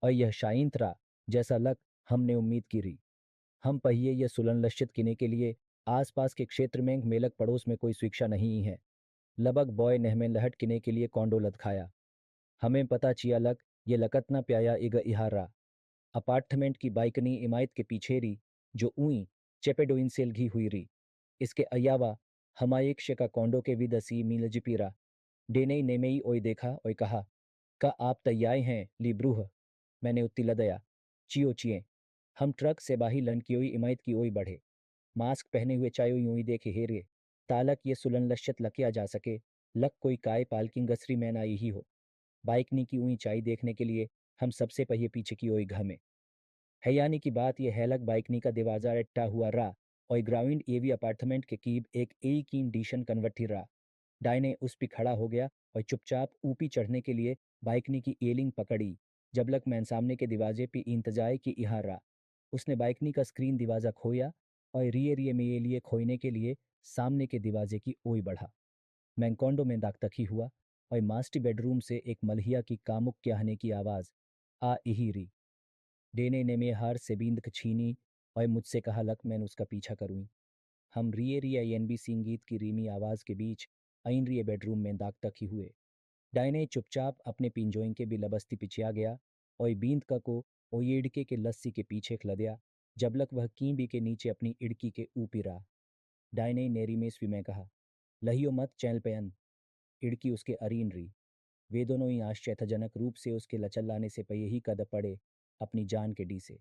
और यह शाइन रा जैसा लक हमने उम्मीद की री। हम पहिए यह सुलन लश्चित किने के लिए आसपास के क्षेत्र में मेलक पड़ोस में कोई शिक्षा नहीं है। लबक बॉय नेहमें लहट किने के लिए कौंडो लद खाया। हमें पता चिया लक ये लकत न प्याया इग इहारा। अपार्टमेंट की बाइकनी इमारत के पीछे री, जो ऊई चेपेडोइन सेल घी हुई री। इसके अलावा हमायक का कौंडो के विदसी मीलजिपीरा। डेनई नेमेई ओय देखा ओय कहा, का आप तैयार हैं लिब्रूह। मैंने उत्ती लदया, चियो चिए। हम ट्रक से बाही लंकियोई इमारत की ओई बढ़े। मास्क पहने हुए चायो यूं ही देखे हेरे। तालक ये सुलन लश्यत लकिया जा सके, लक कोई काय पालकिंग गसरी मैन आई ही हो। बाइकनी की ऊंचाई देखने के लिए हम सबसे पहिए पीछे की ओई घमे। हैयानी की बात यह हैलक बाइकनी का दरवाजा अट्टा हुआ रा और ग्राउंड एवी अपार्टमेंट के कीब एक की डीशन कन्वर्टी रा। डायने उस पे खड़ा हो गया और चुपचाप ऊपी चढ़ने के लिए बाइकनी की एलिंग पकड़ी। जबलक मैं सामने के दरवाजे पे इंतजार की यहाँ रहा। उसने बाइकनी का स्क्रीन दरवाजा खोया और रिये रिये में ये लिए खोने के लिए सामने के दरवाजे की ओई बढ़ा। मैं कॉन्डो में दागतखी हुआ और मास्टर बेडरूम से एक मलहिया की कामुक कहने की आवाज़ आ इही री। डेने ने में हार से बींद छीनी और मुझसे कहा, लक मैंने उसका पीछा करूँ। हम रिये रिये एनबी संगीत की रीमी आवाज़ के बीच आइन रिये बेडरूम में दाग तक ही हुए। डायने चुपचाप अपने पिंजोइन के भी लबस्ती पिछया गया और बींद का को ओ इड़के के लस्सी के पीछे खलदया। जबलक वह कीबी के नीचे अपनी इड़की के ऊपी रहा। डायने नेरी में स्वी में कहा, लहियो मत चैल पयन। इड़की उसके अरीन री। वे दोनों ही आश्चर्यजनक रूप से उसके लचल्लाने से पये ही कद पड़े अपनी जान के डी से।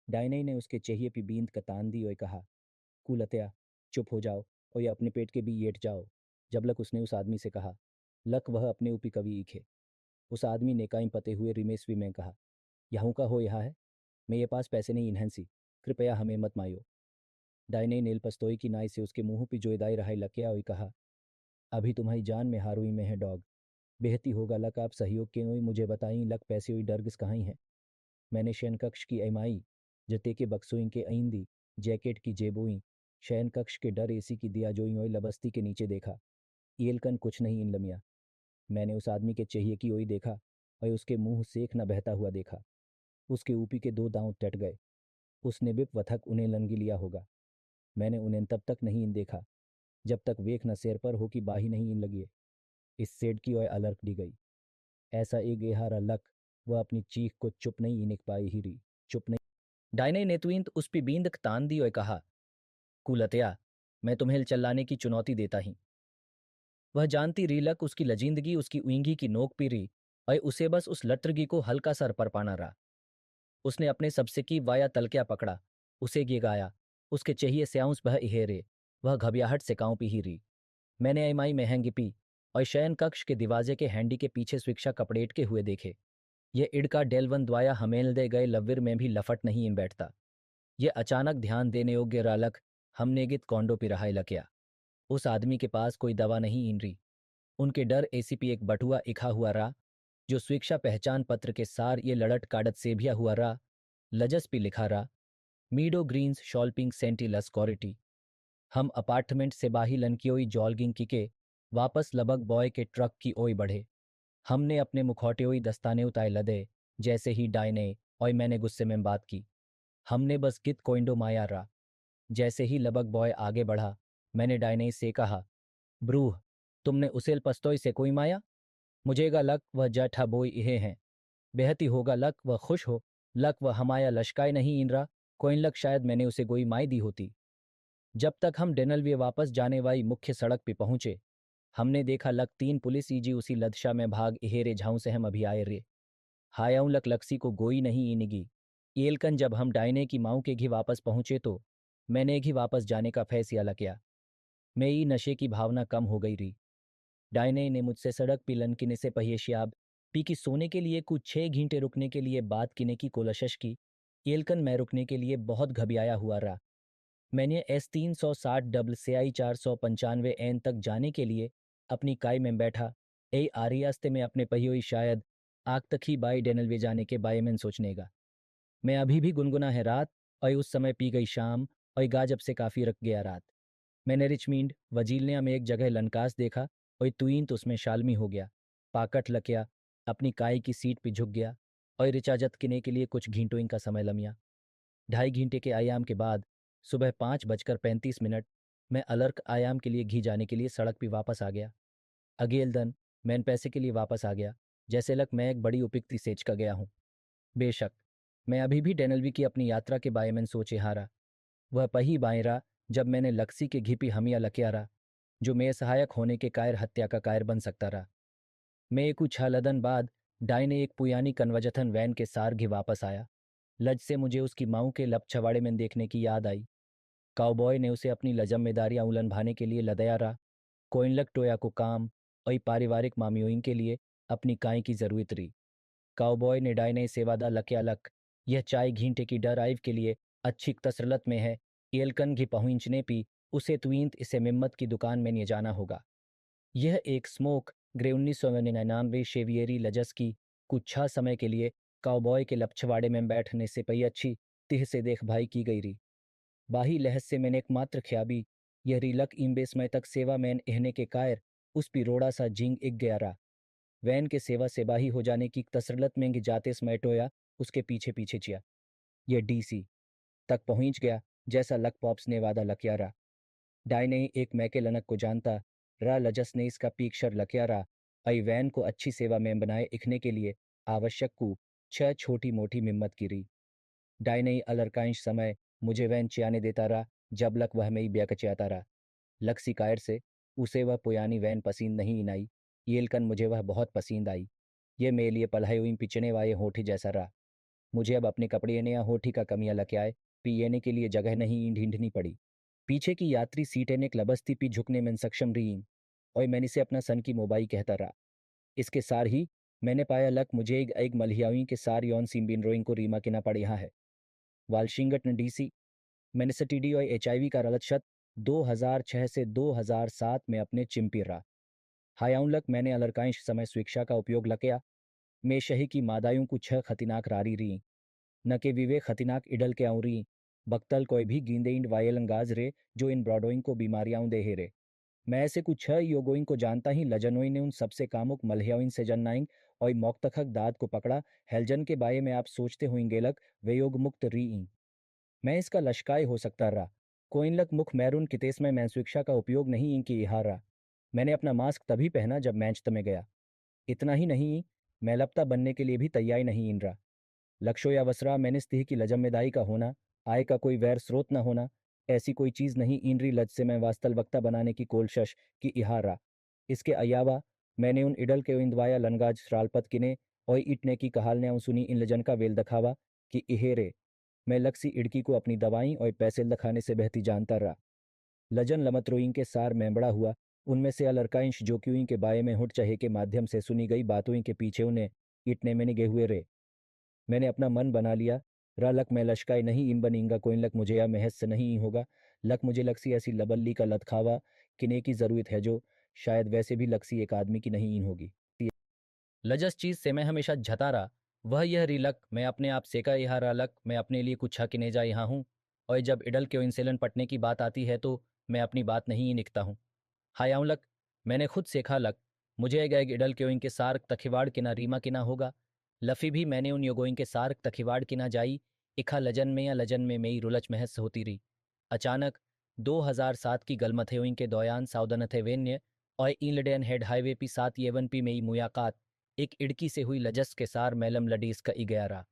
डायने ने उसके चेहिए पी बींद का तान दी और कहा, कुलत्या चुप हो जाओ और ये अपने पेट के भी येट जाओ। जबलक उसने उस आदमी से कहा, लक वह अपने ऊपी कवि ईखे। उस आदमी ने काई पते हुए रिमेशवी में कहा, यहूँ का हो यहाँ है, मेरे पास पैसे नहीं इन्हेंसी, कृपया हमें मत मायो। डायने नेल पस्तोई की नाई से उसके मुंह पे जोईदाई रहाई लकिया और कहा, अभी तुम्हारी जान में हारुई में है डॉग। बेहती होगा लक आप सहयोग के हुई मुझे बताई लक पैसे हुई डर्गिस कहाँ है। मैंने शयन कक्ष की एमाई जते के बक्सोई के आइंदी जैकेट की जेबोई शयन कक्ष के डर एसी की दिया जोई और लबस्ती के नीचे देखा। येलकन कुछ नहीं इन लमिया। मैंने उस आदमी के चेहिए की ओई देखा और उसके मुंह सेख न बहता हुआ देखा। उसके ऊपी के दो दांव टट गए। उसने बिप वथक उन्हें लंगी लिया होगा। मैंने उन्हें तब तक नहीं इन देखा जब तक वेख न सिर पर हो कि बाही नहीं इन लगी। इस सेड की ओर अलर्क दी गई। ऐसा एक गेहारा लक वह अपनी चीख को चुप नहीं इनिक पाई ही रही। चुप नहीं। डायने ने तुइंत उस पे बींद तान दी और कहा, कुलतया मैं तुम्हें चलाने की चुनौती देता ही। वह जानती रीलक उसकी लजिंदगी उसकी ऊँगी की नोक पी रही और उसे बस उस लत्रगी को हल्का सर पर पाना रहा। उसने अपने सबसे की वाया तलकिया पकड़ा, उसे गिगाया। उसके चहिए स्याउस बह इहेरे। वह घबियाहट से काँव पी ही रही। मैंने एमाई महंगी पी और शयन कक्ष के दरवाजे के हैंडी के पीछे स्विक्षा कपड़ेट के हुए देखे। ये इड़का डेलवन द्वाया हमेल दे गए लव्विर में भी लफट नहीं इन बैठता। ये अचानक ध्यान देने योग्य रालक हमने गित कौंडो पिराहाई लकिया। उस आदमी के पास कोई दवा नहीं इन रही। उनके डर एसीपी एक बटुआ इखा हुआ रहा, जो स्वीक्षा पहचान पत्र के सार ये लड़ट काडत सेभिया हुआ रहा। लजस पे लिखा रहा, मीडो ग्रीन्स शॉल्पिंग सेंटिलस कॉरिटी। हम अपार्टमेंट से बाही लनकियोई जॉल्गिंग किके वापस लबक बॉय के ट्रक की ओई बढ़े। हमने अपने मुखौटेओई दस्ताने उताए लदे जैसे ही डायने और मैंने गुस्से में बात की। हमने बस गित कोइंडो माया रहा। जैसे ही लबक बॉय आगे बढ़ा, मैंने डायने से कहा, ब्रूह तुमने उसेल पस्तोई से कोई माया। मुझेगा लक वह जठा बोई इहे हैं। बेहती होगा लक वह खुश हो। लक वह हमाया लश्काए नहीं इन रहा। कोइन लक शायद मैंने उसे गोई माई दी होती। जब तक हम डेनलवे वापस जाने वाली मुख्य सड़क पे पहुंचे, हमने देखा लक 3 पुलिस ईजी उसी लदशा में भाग इहेरे झाऊ से हम अभी आए रे। हायाऊं लक लक्सी को गोई नहीं इनगी। एलकन जब हम डायने की माऊ के घी वापस पहुंचे तो मैंने घी वापस जाने का फैसला किया। मेरी नशे की भावना कम हो गई रही। डायने ने मुझसे सड़क पे लनकिने से पहिए श्याब पी की सोने के लिए कुछ 6 घंटे रुकने के लिए बात किने की कोलशश की। एलकन मैं रुकने के लिए बहुत घबियाया हुआ रहा। मैंने S360 डबल CI 495 एन तक जाने के लिए अपनी काई में बैठा। ए आरियास्ते में अपने पहियोई शायद आग तक ही बाई डेनलवे जाने के बारे में सोचनेगा। मैं अभी भी गुनगुना है रात और उस समय पी गई शाम और गाजब से काफ़ी रख गया रात। मैंने रिचमींड वजीलनिया में एक जगह लनकास देखा और तुईन तो उसमें शालमी हो गया। पाकट लकिया अपनी काई की सीट पे झुक गया। और रिचाजत किने के लिए कुछ घंटों का समय लमिया 2.5 घंटे के आयाम के बाद सुबह 5:35 मैं अलर्क आयाम के लिए घी जाने के लिए सड़क पर वापस आ गया। अगेल दन मैन पैसे के लिए वापस आ गया, जैसे लग मैं एक बड़ी उपयुक्ति सेच का गया हूँ। बेशक मैं अभी भी डेनल्वी की अपनी यात्रा के बारे में सोचे हारा। वह पही बायरा जब मैंने लक्सी के घिपी हमिया लकियारा, जो मेरे सहायक होने के कायर हत्या का कायर बन सकता रहा। मैं एक उछालदन बाद डायने एक पुयानी कन्वजथन वैन के सार घी वापस आया। लज से मुझे उसकी माऊ के लब छवाड़े में देखने की याद आई। काउबॉय ने उसे अपनी लजम्मेदारियां उलन भाने के लिए लदया रहा। कोइनलक टोया को काम और पारिवारिक मामियों के लिए अपनी काय की जरूरत रही। काउबॉय ने डायने सेवादा लक्या लक यह चाय घींटे की डराइव के लिए अच्छी तसरलत में है। एलकन घी पहुंचने पी उसे तुईंत इसे मिम्मत की दुकान में नहीं जाना होगा। यह एक स्मोक ग्रे 1999 शेवियरी लजस की कुछ छह समय के लिए काउबॉय के लपछवाड़े में बैठने से पई अच्छी तिह से देख भाई की गई री। बाही लहज से मैंने एकमात्र ख्याबी यह रिलक इम्बे समय तक सेवा मैन एहने के कायर उस पी रोड़ा सा जिंग इक गया रा। वैन के सेवा से बाही हो जाने की तसरलत में जाते समय टोया उसके पीछे पीछे चिया। यह डीसी तक पहुंच गया जैसा लक पॉप्स ने वादा लकिया रा। डाय ने एक मैके लनक को जानता रा लजस ने इसका पीक्षर लकिया रा। अई वैन को अच्छी सेवा में बनाए इखने के लिए आवश्यक कु छह छोटी मोटी मिम्मत की री। डाय ने अलरकांश समय मुझे वैन चियाने देता रहा जब लक वह में ब्याकचियाता रहा। लक शिकायर से उसे वह पुयानी वैन पसींद नहीं इनाई। येलकन मुझे वह बहुत पसींद आई। ये मेरे लिए पल्हाई हुई पिचने वाले होठी जैसा रहा। मुझे अब अपने कपड़े ने या होठी का कमियां लके आए पीने के लिए जगह नहीं ढींढनी पड़ी। पीछे की यात्री सीटें ने क्लबस्ती पी झुकने में सक्षम रही और मैंने से अपना सन की मोबाई कहता रहा। इसके सार ही मैंने पाया लक मुझे एक मलहियावी के सार यौन सीम्बिन रोइंग को रीमा के ना पड़ यहाँ है। वालशिंगट ने डीसी मैंने से टीडी और एचआईवी का रलत शत 2006 से 2007 में अपने चिंपी रहा। हायाउन लक मैंने अलरकांश समय स्वेच्छा का उपयोग लकया मैं शही की मादायों को छह खतिनाक रारी री न के विवेक खतिनाक इडल के आउरी बख्तल कोई भी गींदे इंड वायलंगाज रे जो इन ब्रॉडोइंग को बीमारियां दे रे। मैं ऐसे कुछ छह योगोइंग को जानता ही लजनोई ने उन सबसे कामुक मलहियाइन से जननाइंग और मौक्तखक दाद को पकड़ा। हेलजन के बारे में आप सोचते हुएंगे लक वे योग मुक्त री। मैं इसका लश्काय हो सकता रहा। कोइनलक मुख मैरून कितेस में मैंस्विक्षा का उपयोग नहीं इनकी इहारा। मैंने अपना मास्क तभी पहना जब मैंच में गया। इतना ही नहीं मैलपता बनने के लिए भी तैयार नहीं इन रहा। लक्ष्यो या वसरा मैंने स्तिह की लजम्मेदाई का होना आय का कोई वैर स्रोत न होना ऐसी कोई चीज नहीं इंद्री लज से मैं वास्तल वक्ता बनाने की कोलशश की इहारा। इसके अलावा मैंने उन इडल के इंदवाया लनगाज श्रालपत किने और इटने की कहाल ने सुनी इन लजन का वेल दखावा कि इहेरे मैं लक्सी इड़की को अपनी दवाई और पैसे लखाने से बहती जानता रहा। लजन लमतरोइंग के सार में बड़ा हुआ उनमें से अलरकाइंश जोक्युई के बारे में हुट चहे के माध्यम से सुनी गई बातों के पीछे उन्हें इटने में निगे हुए रे। मैंने अपना मन बना लिया रा लक मैं लश्काई नहीं इन बनींगा कोई लक मुझे या महज से नहीं होगा। लक मुझे लक्सी ऐसी लबल्ली का लतखावा किने की जरूरत है जो शायद वैसे भी लक्सी एक आदमी की नहीं इन होगी। लजस चीज से मैं हमेशा झता रहा वह यह रिलक मैं अपने आप सेका यह रलक मैं अपने लिए कुछ किने जा यहाँ हूँ। और जब इडल के इंसेलन पटने की बात आती है तो मैं अपनी बात नहीं निकता हूँ। हायाऊं लक मैंने खुद सेखा लक मुझे गए इडल के इनके सार्क तखिवाड़ किना रीमा किना होगा। लफी भी मैंने उन योगों के सार्क तखिवाड़ किना जाई इखा लजन में या लजन में मेरी रुलच महस होती रही। अचानक 2007 की गलमथेओं के दौरान साउदनथे वेन्य और ईलडेन हेड हाईवे पी 7 पी मेरी मुलाकात एक इड़की से हुई लजस के सार मैलम लडीस का गया रहा।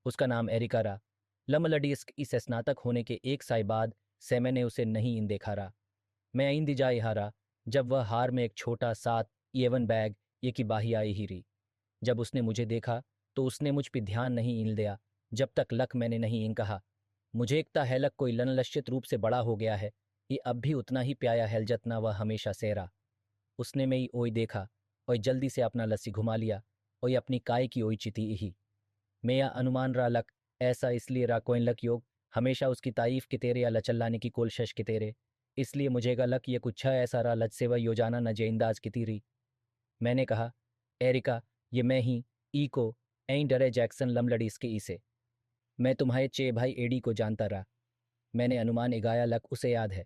उसका नाम एरिका रहा। लम लडीस इस स्नातक होने के एक साल बाद से मैंने उसे नहीं इन देखा रहा। मैं आइंदी जा हारा जब वह हार में एक छोटा सात येवन बैग ये की बाही आई ही रही। जब उसने मुझे देखा तो उसने मुझ पर ध्यान नहीं इन दिया जब तक लक मैंने नहीं इन कहा। मुझे एकता हैलक कोई लनलश्चित रूप से बड़ा हो गया है ये अब भी उतना ही प्याया है जितना वह हमेशा सेरा। उसने मैं ओई देखा और जल्दी से अपना लस्सी घुमा लिया और अपनी काय की ओई चिती ही। मैं यह अनुमान रहा लक ऐसा इसलिए रा कोइन लक योग हमेशा उसकी तारीफ के तेरे या लचल्लाने की कोलशश के तेरे इसलिए मुझे गा लक ये कुछ ऐसा रहा लज से वह योजाना न जेंदाज की तीरी। मैंने कहा एरिका ये मैं ही ई को ऐं डरे जैक्सन लमलड़ी इसके ई से मैं तुम्हारे चे भाई एडी को जानता रहा। मैंने अनुमान इगाया लक उसे याद है।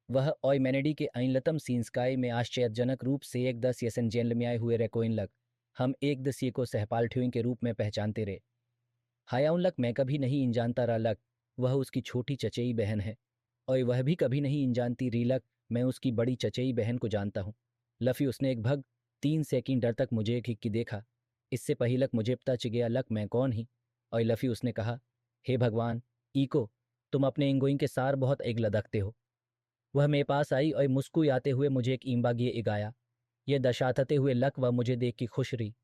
वह ओय मैनेडी के ऐनलतम सीन्सकाई में आश्चर्यजनक रूप से एक 10 येसन जेल में आए हुए रेकोइन लक हम एक दूसरे को सहपाठियों के रूप में पहचानते रहे। हायाउन लक मैं कभी नहीं इन जानता रहा लक वह उसकी छोटी चचेई बहन है, और वह भी कभी नहीं इन जानती री लक मैं उसकी बड़ी चचेई बहन को जानता हूँ। लफ़ी उसने एक भग 3 सेकंड डर तक मुझे एक हिक्की देखा। इससे पहिलक मुझे पता चल गया लक मैं कौन ही। और लफ़ी उसने कहा, हे भगवान, ईको, तुम अपने इंगोइंग के सार बहुत एग लदकते हो। वह मेरे पास आई और मुस्कुराते हुए मुझे एक ईंबा गिए इगाया। ये दशातते हुए लक वह मुझे देख के खुश रही।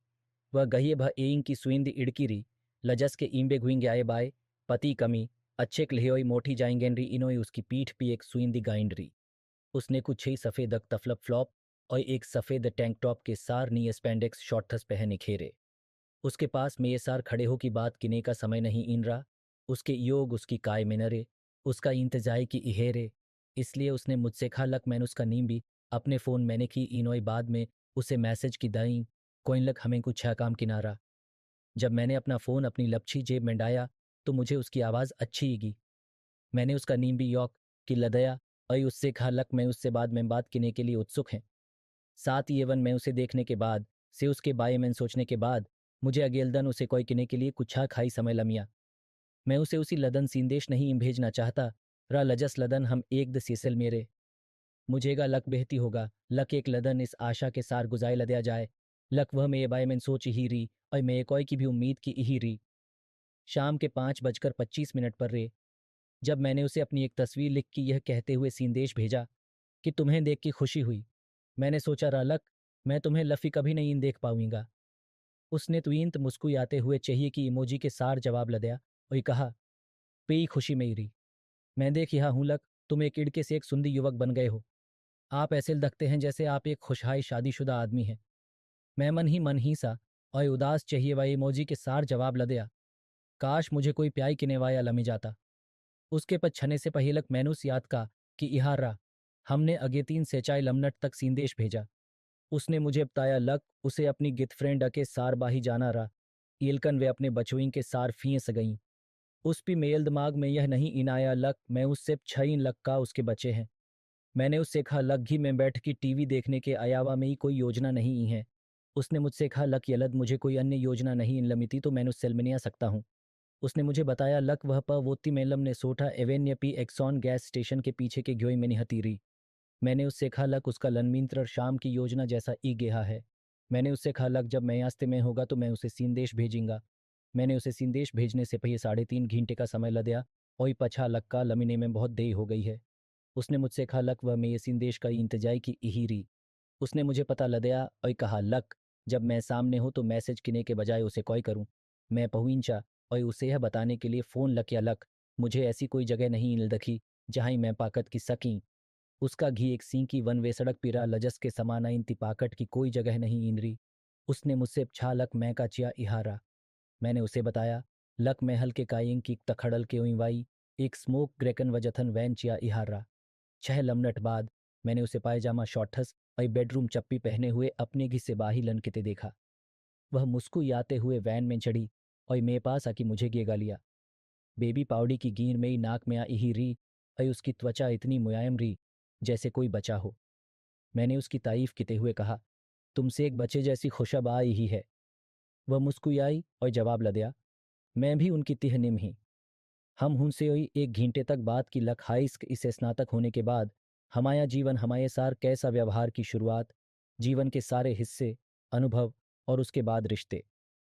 वह गहिए भह एइंग की सुइंद इड़की री, लजस के ईंबे गुइंग आए बाय, पति कमी, अच्छे क्लियोई मोटी जाएंगेन री इनोई उसकी पीठ पी एक सुइंदी गाइंड री। उसने कुछ ही सफ़ेद तफलप फ्लॉप और एक सफ़ेद टैंक टॉप के सार नी स्पेंडेक्स शॉर्ट्स पहने खेरे। उसके पास में ये सार खड़े हो की बात किने का समय नहीं इन रहा। उसके योग उसकी काय में नरे, उसका इंतजाई की इहेरे। इसलिए उसने मुझसे कहा लक मैंने उसका नीम भी अपने फ़ोन मैंने की इनोई बाद में उसे मैसेज की दाई कोइन लक हमें कुछ छह काम किनारा। जब मैंने अपना फ़ोन अपनी लपछी जेब में डाया तो मुझे उसकी आवाज़ अच्छी ईगी। मैंने उसका नीम भी यॉक कि लदया और उससे कहा लक मैं उससे बाद में बात करने के लिए उत्सुक हैं। साथ ही एवन मैं उसे देखने के बाद से उसके बारे में सोचने के बाद मुझे अगेलदन उसे कोई किने के लिए कुछा खाई समय लमिया। मैं उसे उसी लदन संदेश नहीं भेजना चाहता। रा लजस लदन हम एक द सीसल मेरे मुझेगा लक बेहती होगा लक एक लदन इस आशा के सार गुजाए लदया जाए। लक वह मेरे बारे में सोच ही री और मैं कोई की भी उम्मीद की ही री। शाम के 5:25 पर रे जब मैंने उसे अपनी एक तस्वीर लिख के यह कहते हुए संदेश भेजा कि तुम्हें देख के खुशी हुई। मैंने सोचा रालक मैं तुम्हें लफ़ी कभी नहीं देख पाऊंगा। उसने तुईंत मुस्कुराते हुए चाहिए कि इमोजी के सार जवाब लदया और कहा, पेई खुशी मेरी, मैं देख यहा हूं लक तुम एक इड़के से एक सुंदर युवक बन गए हो। आप ऐसे लगते हैं जैसे आप एक खुशहाल शादीशुदा आदमी हैं। मैं मन ही सा और उदास चाहिए वाले इमोजी के सार जवाब लदया, काश मुझे कोई प्याई किने वाया लमी जाता। उसके पछने से पहिलक मैनूस याद का कि इहारा हमने अगे 3 से 4 लमनट तक संदेश भेजा। उसने मुझे बताया लक उसे अपनी गितफ्रेंड के सार बाही जाना रहा। ईलकन वे अपने बचोइन के सार फीस गईं। उस भी मेल दिमाग में यह नहीं इनाया लक मैं उससे 6 लक का उसके बचे हैं। मैंने उससे कहा लक घी में बैठ की टीवी देखने के अलावा में ही कोई योजना नहीं है। उसने मुझसे कहा लक यलद मुझे कोई अन्य योजना नहीं इन लमिती तो मैंने उससे मिलने आ सकता हूँ। उसने मुझे बताया लक वह पर वोती मेलम ने सोटा एवेन्य पी एक्सॉन गैस स्टेशन के पीछे के ग्योई में निहतीरी। मैंने उससे कहा लक उसका लनमिंत्र शाम की योजना जैसा ई गेहा है। मैंने उससे कहा लक जब मैं यास्ते में होगा तो मैं उसे संदेश भेजूंगा। मैंने उसे संदेश भेजने से पहले 3.5 घंटे का समय लदया और पछा लक का लमिने में बहुत देर हो गई है। उसने मुझसे कहा लक वह मेरे संदेश का इंतजाई की इहीरी। उसने मुझे पता लदया और कहा लक जब मैं सामने हूँ तो मैसेज किने के बजाय उसे कॉल करूँ। मैं पहुंचा और उसे यह बताने के लिए फ़ोन लक या लक मुझे ऐसी कोई जगह नहीं मिल दखी जहाँ मैं पाकत की सकी। उसका घी एक सी की वन वे सड़क पिरा लजस के समाना इन तिपाकट की कोई जगह नहीं इंद्री। उसने मुझसे छा लक मैं का चिया इहारा। मैंने उसे बताया लक मैं हल्के काइंग की तखड़ल के उईवाई एक स्मोक ग्रेकन वजथन वैन चिया इहारा। 6 लमनट बाद मैंने उसे पायजामा शॉर्ट्स और बेडरूम चप्पी पहने हुए अपने घी से बाही लनकिते देखा। वह मुस्कुराते हुए वैन में चढ़ी और मेरे पास आके मुझे गेगा लिया। बेबी पाउडी की गीर मेरी नाक में आई ही री और उसकी त्वचा इतनी मुलायम री जैसे कोई बचा हो। मैंने उसकी तारीफ किते हुए कहा, तुमसे एक बच्चे जैसी खुशब आई ही है। वह मुस्कुराई और जवाब लदया, मैं भी उनकी तिह निम ही। हम उनसे हुई 1 घंटे तक बात की लक हाइस्क इसे स्नातक होने के बाद हमारा जीवन हमारे सार कैसा व्यवहार की शुरुआत, जीवन के सारे हिस्से, अनुभव और उसके बाद रिश्ते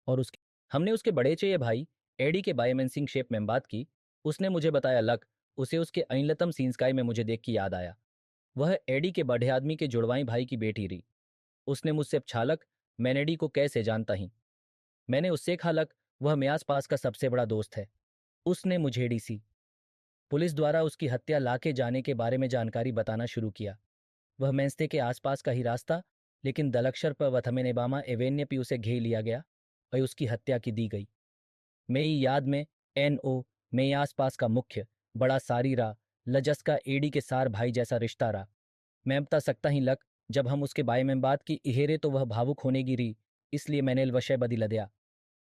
और उसके हमने उसके बड़े चेये भाई एडी के बायोमेंसिंग शेप में बात की। उसने मुझे बताया लक उसे उसके अनिलतम सींस्काई में मुझे देख के याद आया। वह एडी के बड़े आदमी के जुड़वाई भाई की बेटी रही। उसने मुझसे छालक मैं एडी को कैसे जानता ही। मैंने उससे खालक वह मेरे आस पास का सबसे बड़ा दोस्त है। उसने मुझे डी पुलिस द्वारा उसकी हत्या लाके जाने के बारे में जानकारी बताना शुरू किया। वह मैंस्ते के आसपास का ही रास्ता, लेकिन दलक्षर पर वथमेनेबामा एवेन्य पी उसे घेर लिया गया और उसकी हत्या की दी गई। मेरी याद में एन.ओ. मेरे आसपास का मुख्य बड़ा सारी रहा, लजस का एडी के सार भाई जैसा रिश्ता रहा। मैं बता सकता ही लक जब हम उसके बारे में बात की इहेरे तो वह भावुक होने गिरी। इसलिए मैंने वशय बदी लदया।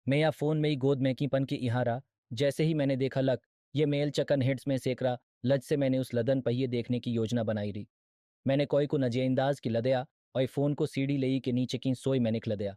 मैं या फोन में ही गोद में कीपन की इहारा। जैसे ही मैंने देखा लक ये मेल चकन हेड्स में सेकरा लज से मैंने उस लदन पहिए देखने की योजना बनाई रही। मैंने कोई को नजरअंदाज की लदया और फोन को सीढ़ी लेई के नीचे की सोई मैंने लदया।